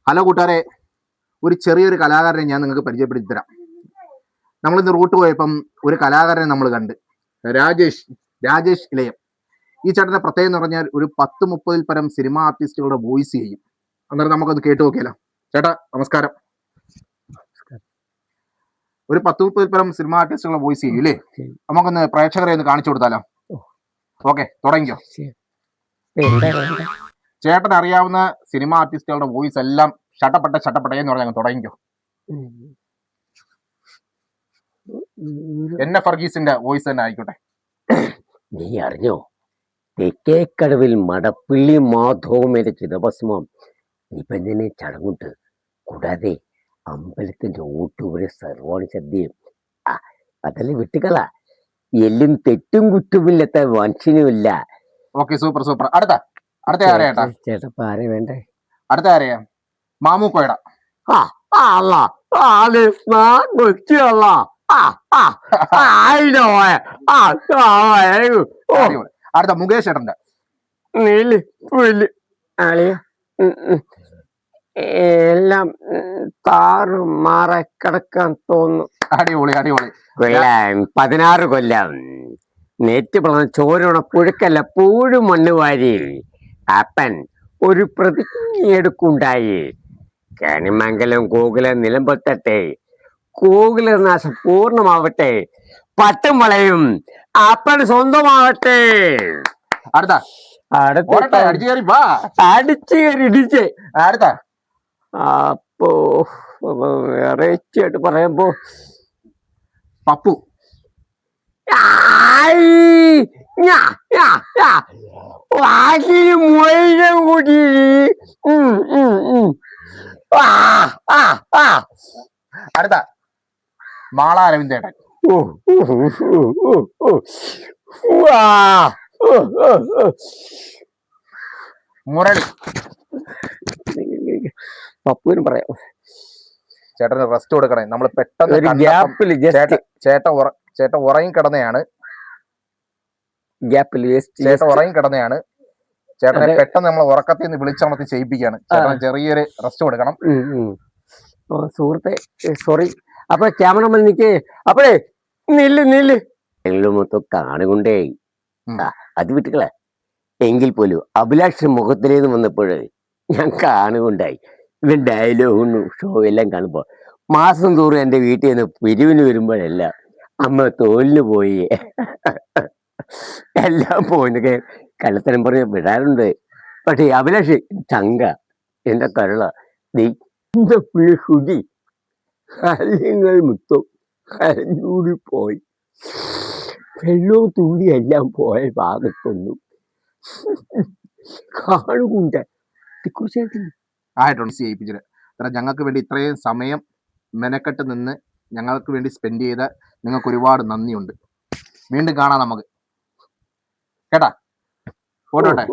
Hello കൂട്ടുകാരെ, ഒരു ചെറിയൊരു കലാകാരനെ ഞാൻ നിങ്ങൾക്ക് പരിചയപ്പെടുത്തി തരാം. നമ്മളിന്ന് റൂട്ട് പോയപ്പം ഒരു കലാകാരനെ നമ്മൾ കണ്ട്, രാജേഷ് ഇളയം. ഈ ചേട്ടൻ്റെ പ്രത്യേകം എന്ന് പറഞ്ഞാൽ ഒരു 10-30 പരം സിനിമ ആർട്ടിസ്റ്റുകളുടെ വോയിസ് ചെയ്യും. അന്നേരം നമുക്കൊന്ന് കേട്ടു നോക്കിയാലോ. ചേട്ടാ നമസ്കാരം. ഒരു 10-30 പരം സിനിമ ആർട്ടിസ്റ്റുകളുടെ വോയിസ് ചെയ്യും അല്ലേ? നമുക്കൊന്ന് പ്രേക്ഷകരെ ഒന്ന് കാണിച്ചു കൊടുത്താലോ. ഓക്കെ, തുടങ്ങിക്കോ. ചേട്ടൻ അറിയാവുന്ന സിനിമ ആർട്ടിസ്റ്റുകളുടെ വോയിസ് എല്ലാം ഷട്ടപ്പെട്ട എന്ന് പറഞ്ഞാൽ തുടങ്ങിക്കോ. എന്നെ ഫർഗീസിന്റെ വോയിസ് തന്നെ ആയിക്കോട്ടെ. നീ അറിഞ്ഞോ, തെക്കേക്കടവിൽ മടപ്പള്ളി മാധവമേരെ ചിതഭസ്മം നിബന്ധന ചടങ്ങുണ്ട്. കൂടാതെ അമ്പലത്തിന്റെ ഊട്ടൂരെ സർവാണി സദ്യയും. അതല്ലേ വിട്ടുകള, എല്ലും തെറ്റും കുറ്റമില്ലാത്ത മനുഷ്യനുമില്ല. Okay, super. അടുത്ത ആരെയാ ചേട്ടപ്പ ആരെ വേണ്ടേ? അടുത്ത ആരെയാ? മാമുക്കോയുടെ. അടുത്ത മുകേഷ് ചേട്ടന്റെ. എല്ലാം താറുമാറെ കിടക്കാൻ തോന്നുന്നു. അടിപൊളി. 16 കൊല്ലം നെറ്റ് പറഞ്ഞ ചോരണ പുഴുക്കല്ല പൂഴും മണ്ണ് വാരി അപ്പൻ ഒരു പ്രതിജ്ഞയെടുക്കുണ്ടായി. കണിമംഗലം കോകില നിലമ്പൊത്തട്ടെ, കോകില നാശം പൂർണ്ണമാവട്ടെ, പട്ടും വളയും അപ്പൻ സ്വന്തമാവട്ടെ. അടുത്ത അപ്പോ വെറൈറ്റിയായിട്ട് പറയുമ്പോ പപ്പു. കൂടി അടുത്ത മാള അരവിന്ദേട്ടൻ. മുരളി. പപ്പുവിനും പറയാം. ചേട്ടന് റെസ്റ്റ് കൊടുക്കണേ. നമ്മൾ പെട്ടെന്ന് ചേട്ടൻ ഉറങ്ങി കിടന്നെയാണ്. ചേട്ടനെ പെട്ടെന്ന് നമ്മൾ ഉറക്കത്തിൽ നിന്ന് വിളിച്ചമർത്തി ചെയ്യിപ്പിക്കുകയാണ്. ചേട്ടന് ചെറിയൊരു റെസ്റ്റ് കൊടുക്കണം. സുഹൃത്തെ സോറി. അപ്പൊ ക്യാമറമാൻ നിക്ക്. അപ്പഴേ നില്ല് മൊത്തം കാണുകൊണ്ടേ. അത് വിട്ടുകളെ. എങ്കിൽ പോലും അഭിലാഷ് മുഖത്തിലേന്ന് വന്നപ്പോഴ് ഞാൻ കാണുകൊണ്ടായി. ഇവൻ ഡയലോഗും ഷോ എല്ലാം കാണുമ്പോ മാസം തോറും എന്റെ വീട്ടിൽ നിന്ന് പിരിവിന് വരുമ്പോഴെല്ലാം അമ്മ തോലിന് പോയി എല്ലാം പോയിന്നൊക്കെ കള്ളത്തരം പറഞ്ഞ് വിടാറുണ്ട്. പക്ഷെ അഭിലാഷ് ചങ്ക, എന്റെ കരള, ശുചി കാര്യങ്ങൾ മൊത്തം കരഞ്ഞൂടി പോയി. വെള്ളവും തുള്ളി എല്ലാം പോയ ഭാഗത്തൊന്നും കാണുകൊണ്ട് ഞങ്ങൾക്ക് വേണ്ടി ഇത്രയും സമയം മെനക്കെട്ട് നിന്ന് ഞങ്ങൾക്ക് വേണ്ടി സ്പെൻഡ് ചെയ്ത നിങ്ങൾക്ക് ഒരുപാട് നന്ദിയുണ്ട്. വീണ്ടും കാണാം നമുക്ക്. കേട്ടാ, പോട്ടെ.